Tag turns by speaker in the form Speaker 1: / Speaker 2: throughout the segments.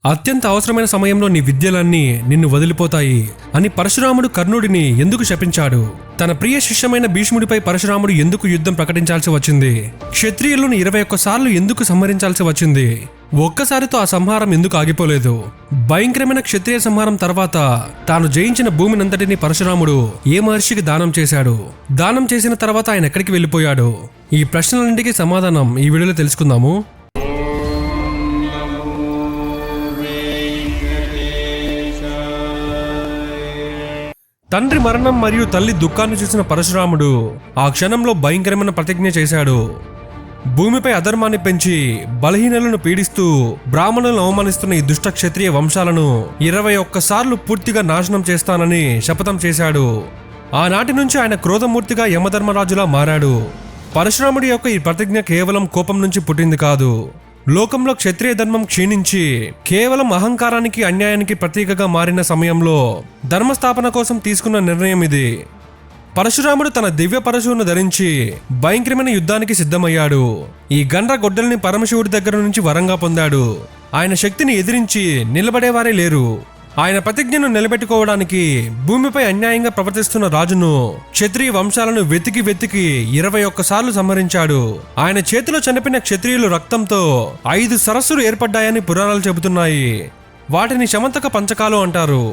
Speaker 1: అత్యంత అవసరమైన సమయంలో నీ విద్యలన్నీ నిన్ను వదిలిపోతాయి అని పరశురాముడు కర్ణుడిని ఎందుకు శపించాడు? తన ప్రియ శిష్యమైన భీష్ముడిపై పరశురాముడు ఎందుకు యుద్ధం ప్రకటించాల్సి వచ్చింది? క్షత్రియులను 21 సార్లు ఎందుకు సంహరించాల్సి వచ్చింది? ఒక్కసారితో ఆ సంహారం ఎందుకు ఆగిపోలేదు? భయంకరమైన క్షత్రియ సంహారం తర్వాత తాను జయించిన భూమినంతటిని పరశురాముడు ఏ మహర్షికి దానం చేశాడు? దానం చేసిన తర్వాత ఆయన ఎక్కడికి వెళ్ళిపోయాడు? ఈ ప్రశ్నలన్నింటికీ సమాధానం ఈ వీడియోలో తెలుసుకుందాము. తండ్రి మరణం మరియు తల్లి దుఃఖాన్ని చూసిన పరశురాముడు ఆ క్షణంలో భయంకరమైన ప్రతిజ్ఞ చేశాడు. భూమిపై అధర్మాన్ని పెంచి బలహీనలను పీడిస్తూ బ్రాహ్మణులను అవమానిస్తున్న ఈ దుష్ట క్షత్రియ వంశాలను 21 సార్లు పూర్తిగా నాశనం చేస్తానని శపథం చేశాడు. ఆనాటి నుంచి ఆయన క్రోధమూర్తిగా యమధర్మరాజులా మారాడు. పరశురాముడి యొక్క ఈ ప్రతిజ్ఞ కేవలం కోపం నుంచి పుట్టింది కాదు. లోకంలో క్షత్రియ ధర్మం క్షీణించి కేవలం అహంకారానికి అన్యాయానికి ప్రతీకగా మారిన సమయంలో ధర్మస్థాపన కోసం తీసుకున్న నిర్ణయం ఇది. పరశురాముడు తన దివ్య పరశువును ధరించి భయంకరమైన యుద్ధానికి సిద్ధమయ్యాడు. ఈ గండ్ర గొడ్డల్ని పరమశివుడి దగ్గర నుంచి వరంగా పొందాడు. ఆయన శక్తిని ఎదిరించి నిలబడేవారే లేరు. ఆయన ప్రతిజ్ఞను నిలబెట్టుకోవడానికి భూమిపై అన్యాయంగా ప్రవర్తిస్తున్న రాజును, క్షత్రియ వంశాలను వెతికి 21 సార్లు సంహరించాడు. ఆయన చేతిలో చనిపోయిన క్షత్రియులు రక్తంతో 5 సరస్సులు ఏర్పడ్డాయని పురాణాలు చెబుతున్నాయి. వాటిని శమంతక పంచకాలు అంటారు.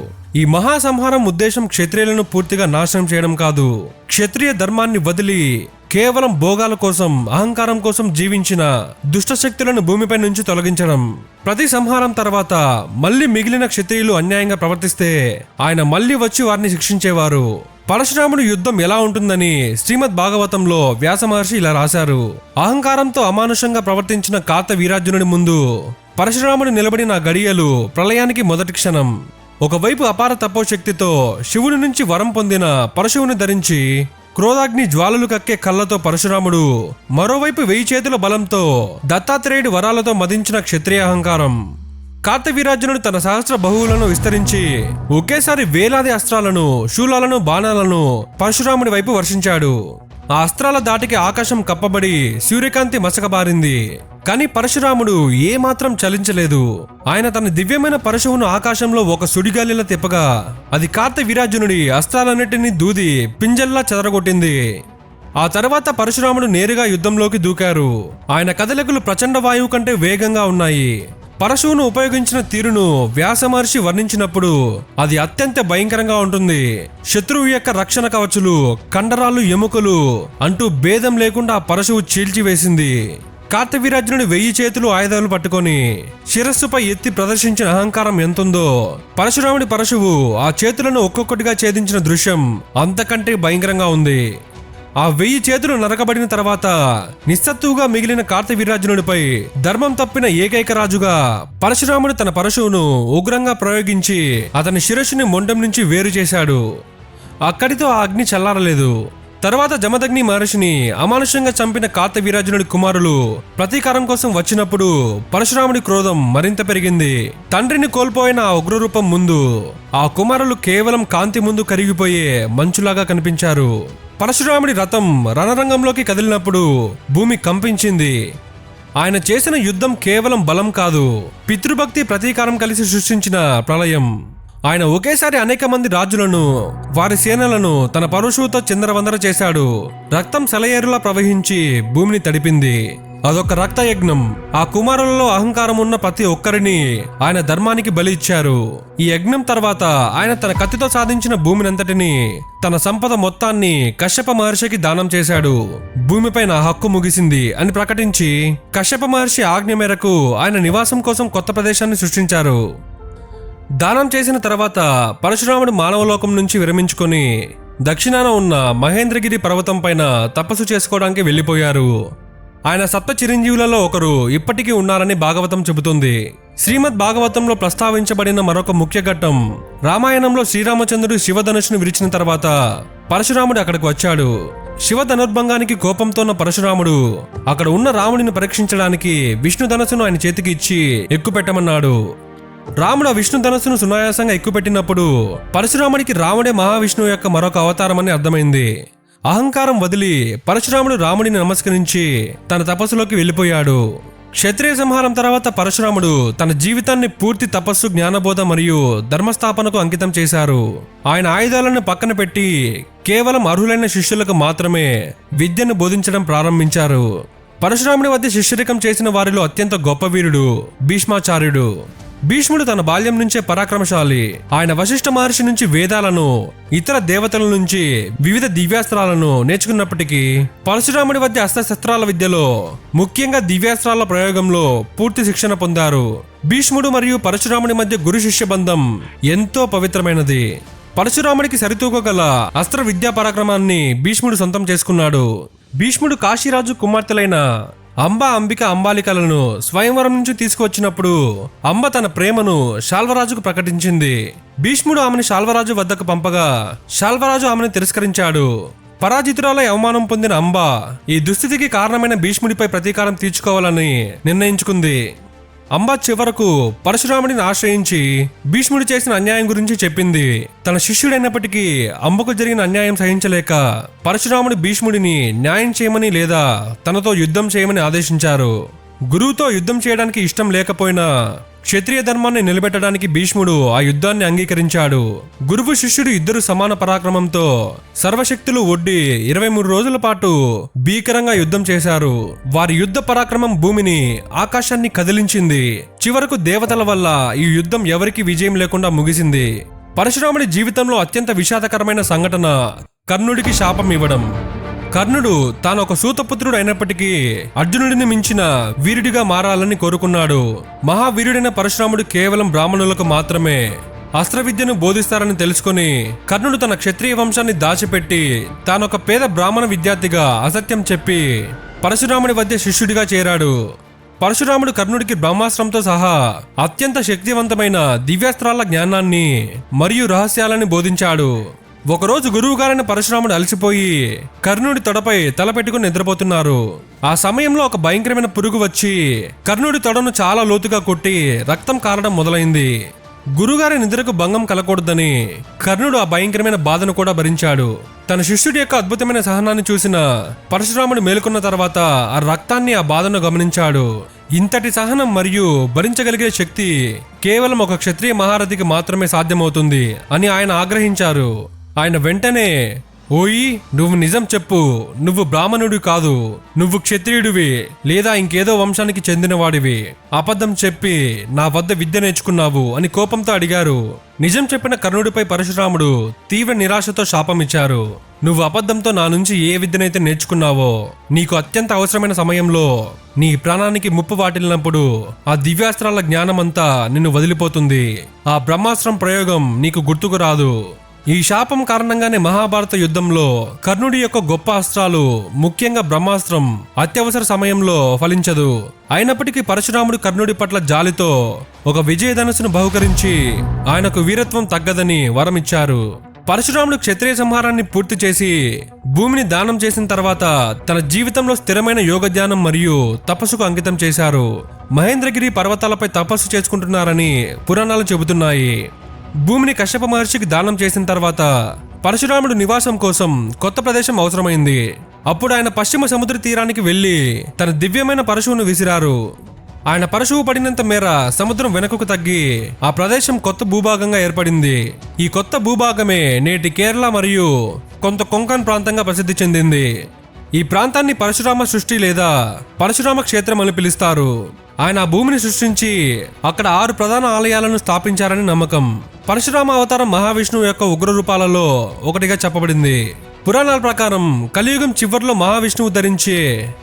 Speaker 1: ఈ మహాసంహారం ఉద్దేశం క్షత్రియులను పూర్తిగా నాశనం చేయడం కాదు, క్షత్రియ ధర్మాన్ని వదిలి కేవలం భోగాల కోసం, అహంకారం కోసం జీవించిన దుష్ట శక్తులను భూమిపై నుంచి తొలగించడం. ప్రతి సంహారం తర్వాత మళ్లీ మిగిలిన క్షత్రియులు అన్యాయంగా ప్రవర్తిస్తే ఆయన మళ్లీ వచ్చి వారిని శిక్షించేవారు. పరశురాముడు యుద్ధం ఎలా ఉంటుందని శ్రీమద్ భాగవతంలో వ్యాస మహర్షి ఇలా రాశారు. అహంకారంతో అమానుషంగా ప్రవర్తించిన కార్తవీర్యార్జునుడి ముందు పరశురాముడు నిలబడిన గడియలు ప్రళయానికి మొదటి క్షణం. ఒకవైపు అపార తపోశక్తితో శివుని నుంచి వరం పొందిన పరశువుని ధరించి క్రోధాగ్ని జ్వాలలు కక్కే కళ్ళతో పరశురాముడు, మరోవైపు 1000 చేతుల బలంతో దత్తాత్రేయుడి వరాలతో మదించిన క్షత్రియ అహంకారం. కార్తవీర్యార్జునుడు తన సహస్ర బహువులను విస్తరించి ఒకేసారి వేలాది అస్త్రాలను, శూలాలను, బాణాలను పరశురాముడి వైపు వర్షించాడు. ఆ అస్త్రాల దాటికి ఆకాశం కప్పబడి సూర్యకాంతి మసకబారింది. కానీ పరశురాముడు ఏమాత్రం చలించలేదు. ఆయన తన దివ్యమైన పరశువును ఆకాశంలో ఒక సుడిగాలిలా తిప్పగా అది కార్తవీర్యార్జునుడి అస్త్రాలన్నిటినీ దూది పింజల్లా చెదరగొట్టింది. ఆ తర్వాత పరశురాముడు నేరుగా యుద్ధంలోకి దూకారు. ఆయన కదలికలు ప్రచండ వాయువు కంటే వేగంగా ఉన్నాయి. పరశువును ఉపయోగించిన తీరును వ్యాస మహర్షి వర్ణించినప్పుడు అది అత్యంత భయంకరంగా ఉంటుంది. శత్రువు యొక్క రక్షణ కవచులు, కండరాలు, ఎముకలు అంటూ భేదం లేకుండా ఆ పరశువు చీల్చివేసింది. కార్తవీర్యార్జునుడి 1000 చేతులు ఆయుధాలు పట్టుకొని శిరస్సుపై ఎత్తి ప్రదర్శించిన అహంకారం ఎంతుందో పరశురాముడి పరశువు ఆ చేతులను ఒక్కొక్కటిగా ఛేదించిన దృశ్యం అంతకంటే భయంకరంగా ఉంది. ఆ 1000 చేతులు నరకబడిన తర్వాత నిస్సత్తువుగా మిగిలిన కార్తవీర్యార్జునుడిపై ధర్మం తప్పిన ఏకైక రాజుగా పరశురాముడు తన పరశువును ఉగ్రంగా ప్రయోగించి అతని శిరస్సుని మొండం నుంచి వేరు చేశాడు. అక్కడితో ఆ అగ్ని చల్లారలేదు. తర్వాత జమదగ్ని మహర్షిని అమానుషంగా చంపిన కార్తవీర్యార్జునుడి కుమారులు ప్రతీకారం కోసం వచ్చినప్పుడు పరశురాముడి క్రోధం మరింత పెరిగింది. తండ్రిని కోల్పోయిన ఆ ఉగ్రరూపం ముందు ఆ కుమారులు కేవలం కాంతి ముందు కరిగిపోయే మంచులాగా కనిపించారు. పరశురాముడి రథం రణరంగంలోకి కదిలినప్పుడు భూమి కంపించింది. ఆయన చేసిన యుద్ధం కేవలం బలం కాదు, పితృభక్తి, ప్రతీకారం కలిసి సృష్టించిన ప్రళయం. ఆయన ఒకేసారి అనేక మంది రాజులను, వారి సేనలను తన పరశువుతో చిందరవందర చేశాడు. రక్తం సెలయేరులా ప్రవహించి భూమిని తడిపింది. అదొక రక్తయజ్ఞం. ఆ కుమారులలో అహంకారం ఉన్న ప్రతి ఒక్కరిని ఆయన ధర్మానికి బలి ఇచ్చారు. ఈ యజ్ఞం తర్వాత ఆయన తన కత్తితో సాధించిన భూమినంతటిని, తన సంపద మొత్తాన్ని కశ్యప మహర్షికి దానం చేశాడు. భూమిపై నా హక్కు ముగిసింది అని ప్రకటించి కశ్యప మహర్షి ఆజ్ఞ మేరకు ఆయన నివాసం కోసం కొత్త ప్రదేశాన్ని సృష్టించారు. దానం చేసిన తర్వాత పరశురాముడు మానవలోకం నుంచి విరమించుకొని దక్షిణాన ఉన్న మహేంద్రగిరి పర్వతం పైన తపస్సు చేసుకోవడానికి వెళ్ళిపోయారు. ఆయన సప్త చిరంజీవులలో ఒకరు ఇప్పటికీ ఉన్నారని భాగవతం చెబుతుంది. శ్రీమద్ భాగవతంలో ప్రస్తావించబడిన మరొక ముఖ్య ఘట్టం, రామాయణంలో శ్రీరామచంద్రుడు శివధనుషును విరిచిన తర్వాత పరశురాముడు అక్కడికి వచ్చాడు. శివ ధనుర్భంగానికి కోపంతో ఉన్న పరశురాముడు అక్కడ ఉన్న రాముడిని పరీక్షించడానికి విష్ణు ధనుసును ఆయన చేతికి ఇచ్చి ఎక్కుపెట్టమన్నాడు. రాముడు ఆ విష్ణు ధనస్సును సునాయాసంగా ఎక్కుపెట్టినప్పుడు పరశురాముడికి రాముడే మహావిష్ణువు యొక్క మరొక అవతారమని అర్థమైంది. అహంకారం వదిలి పరశురాముడు రాముడిని నమస్కరించి తన తపస్సులోకి వెళ్ళిపోయాడు. క్షత్రియ సంహారం తర్వాత పరశురాముడు తన జీవితాన్ని పూర్తి తపస్సు, జ్ఞానబోధ మరియు ధర్మస్థాపనకు అంకితం చేశారు. ఆయన ఆయుధాలను పక్కన పెట్టి కేవలం అర్హులైన శిష్యులకు మాత్రమే విద్యను బోధించడం ప్రారంభించారు. పరశురాముడి వద్ద శిష్యరికం చేసిన వారిలో అత్యంత గొప్ప వీరుడు భీష్మాచార్యుడు. భీష్ముడు తన బాల్యం నుంచే పరాక్రమశాలి. ఆయన వశిష్ఠ మహర్షి నుంచి వేదాలను, ఇతర దేవతల నుంచి వివిధ దివ్యాస్త్రాలను నేర్చుకున్నప్పటికీ పరశురాముడి వద్ద అస్త్రశస్త్రాల విద్యలో, ముఖ్యంగా దివ్యాస్త్రాల ప్రయోగంలో పూర్తి శిక్షణ పొందారు. భీష్ముడు మరియు పరశురాముడి మధ్య గురు శిష్య బంధం ఎంతో పవిత్రమైనది. పరశురాముడికి సరితూగగల అస్త్ర విద్యా పరాక్రమాన్ని భీష్ముడు సొంతం చేసుకున్నాడు. భీష్ముడు కాశీరాజు కుమార్తెలైన అంబ, అంబిక, అంబాలికలను స్వయంవరం నుంచి తీసుకువచ్చినప్పుడు అంబ తన ప్రేమను శాల్వరాజుకు ప్రకటించింది. భీష్ముడు ఆమెను శాల్వరాజు వద్దకు పంపగా శాల్వరాజు ఆమెను తిరస్కరించాడు. పరాజితురాలై అవమానం పొందిన అంబ ఈ దుస్థితికి కారణమైన భీష్ముడిపై ప్రతీకారం తీర్చుకోవాలని నిర్ణయించుకుంది. అంబ చివరకు పరశురాముడిని ఆశ్రయించి భీష్ముడు చేసిన అన్యాయం గురించి చెప్పింది. తన శిష్యుడైనప్పటికీ అంబకు జరిగిన అన్యాయం సహించలేక పరశురాముడు భీష్ముడిని న్యాయం చేయమని లేదా తనతో యుద్ధం చేయమని ఆదేశించారు. గురువుతో యుద్ధం చేయడానికి ఇష్టం లేకపోయినా క్షత్రియ ధర్మాన్ని నిలబెట్టడానికి భీష్ముడు ఆ యుద్ధాన్ని అంగీకరించాడు. గురువు, శిష్యుడు ఇద్దరు సమాన పరాక్రమంతో సర్వశక్తులు ఒడ్డి 23 రోజుల పాటు భీకరంగా యుద్ధం చేశారు. వారి యుద్ధ పరాక్రమం భూమిని, ఆకాశాన్ని కదిలించింది. చివరకు దేవతల వల్ల ఈ యుద్ధం ఎవరికీ విజయం లేకుండా ముగిసింది. పరశురాముడి జీవితంలో అత్యంత విషాదకరమైన సంఘటన కర్ణుడికి శాపం ఇవ్వడం. కర్ణుడు తాను ఒక సూతపుత్రుడు అయినప్పటికీ అర్జునుడిని మించిన వీరుడిగా మారాలని కోరుకున్నాడు. మహావీరుడైన పరశురాముడు కేవలం బ్రాహ్మణులకు మాత్రమే అస్త్ర విద్యను బోధిస్తారని తెలుసుకుని కర్ణుడు తన క్షత్రియ వంశాన్ని దాచిపెట్టి తానొక పేద బ్రాహ్మణ విద్యార్థిగా అసత్యం చెప్పి పరశురాముడి వద్ద శిష్యుడిగా చేరాడు. పరశురాముడు కర్ణుడికి బ్రహ్మాస్త్రంతో సహా అత్యంత శక్తివంతమైన దివ్యాస్త్రాల జ్ఞానాన్ని మరియు రహస్యాలని బోధించాడు. ఒకరోజు గురువుగారైన పరశురాముడు అలసిపోయి కర్ణుడి తొడపై తల పెట్టుకుని నిద్రపోతున్నారు. ఆ సమయంలో ఒక భయంకరమైన పురుగు వచ్చి కర్ణుడి తొడను చాలా లోతుగా కొట్టి రక్తం కారడం మొదలైంది. గురుగారి నిద్రకు భంగం కలగకూడదని కర్ణుడు ఆ భయంకరమైన బాధను కూడా భరించాడు. తన శిష్యుడి యొక్క అద్భుతమైన సహనాన్ని చూసిన పరశురాముడు మేలుకున్న తర్వాత ఆ రక్తాన్ని, ఆ బాధను గమనించాడు. ఇంతటి సహనం మరియు భరించగలిగే శక్తి కేవలం ఒక క్షత్రియ మహారథికి మాత్రమే సాధ్యమవుతుంది అని ఆయన ఆగ్రహించారు. ఆయన వెంటనే, ఓయి, నువ్వు నిజం చెప్పు, నువ్వు బ్రాహ్మణుడి కాదు, నువ్వు క్షత్రియుడివి లేదా ఇంకేదో వంశానికి చెందినవాడివి. అబద్ధం చెప్పి నా వద్ద విద్య నేర్చుకున్నావు అని కోపంతో అడిగారు. నిజం చెప్పిన కర్ణుడిపై పరశురాముడు తీవ్ర నిరాశతో శాపమిచ్చారు. నువ్వు అబద్ధంతో నా నుంచి ఏ విద్యనైతే నేర్చుకున్నావో, నీకు అత్యంత అవసరమైన సమయంలో నీ ప్రాణానికి ముప్పు వాటిల్లినప్పుడు ఆ దివ్యాస్త్రాల జ్ఞానమంతా నిన్ను వదిలిపోతుంది. ఆ బ్రహ్మాస్త్రం ప్రయోగం నీకు గుర్తుకు రాదు. ఈ శాపం కారణంగానే మహాభారత యుద్ధంలో కర్ణుడి యొక్క గొప్ప అస్త్రాలు, ముఖ్యంగా బ్రహ్మాస్త్రం అత్యవసర సమయంలో ఫలించదు. అయినప్పటికీ పరశురాముడు కర్ణుడి పట్ల జాలితో ఒక విజయధనుసును బహుకరించి ఆయనకు వీరత్వం తగ్గదని వరమిచ్చారు. పరశురాముడు క్షత్రియ సంహారాన్ని పూర్తి చేసి భూమిని దానం చేసిన తర్వాత తన జీవితంలో స్థిరమైన యోగ ధ్యానం మరియు తపస్సుకు అంకితం చేశారు. మహేంద్రగిరి పర్వతాలపై తపస్సు చేసుకుంటున్నారని పురాణాలు చెబుతున్నాయి. భూమిని కశ్యప మహర్షికి దానం చేసిన తర్వాత పరశురాముడు నివాసం కోసం కొత్త ప్రదేశం అవసరమైంది. అప్పుడు ఆయన పశ్చిమ సముద్ర తీరానికి వెళ్లి తన దివ్యమైన పరశువును విసిరారు. ఆయన పరశువు పడినంత మేర సముద్రం వెనుకకు తగ్గి ఆ ప్రదేశం కొత్త భూభాగంగా ఏర్పడింది. ఈ కొత్త భూభాగమే నేటి కేరళ మరియు కొంత కొంకణ్ ప్రాంతంగా ప్రసిద్ధి చెందింది. ఈ ప్రాంతాన్ని పరశురామ సృష్టి లేదా పరశురామ క్షేత్రం అని పిలుస్తారు. ఆయన ఆ భూమిని సృష్టించి అక్కడ 6 ప్రధాన ఆలయాలను స్థాపించారని నమ్మకం. పరశురామ అవతారం మహావిష్ణువు యొక్క ఉగ్ర రూపాలలో ఒకటిగా చెప్పబడింది. పురాణాల ప్రకారం కలియుగం చివరిలో మహావిష్ణువు ధరించి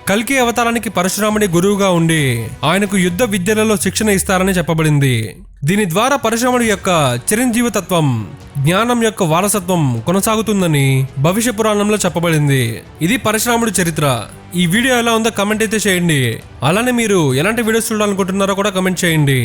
Speaker 1: కల్కి అవతారానికి పరశురాముడి గురువుగా ఉండి ఆయనకు యుద్ధ విద్యలలో శిక్షణ ఇస్తారని చెప్పబడింది. దీని ద్వారా పరశురాముడి యొక్క చిరంజీవతత్వం, జ్ఞానం యొక్క వారసత్వం కొనసాగుతుందని భవిష్య పురాణంలో చెప్పబడింది. ఇది పరశురాముడి చరిత్ర. ఈ వీడియో ఎలా ఉందో కమెంట్ అయితే చేయండి. అలానే మీరు ఎలాంటి వీడియోస్ చూడాలనుకుంటున్నారో కూడా కమెంట్ చేయండి.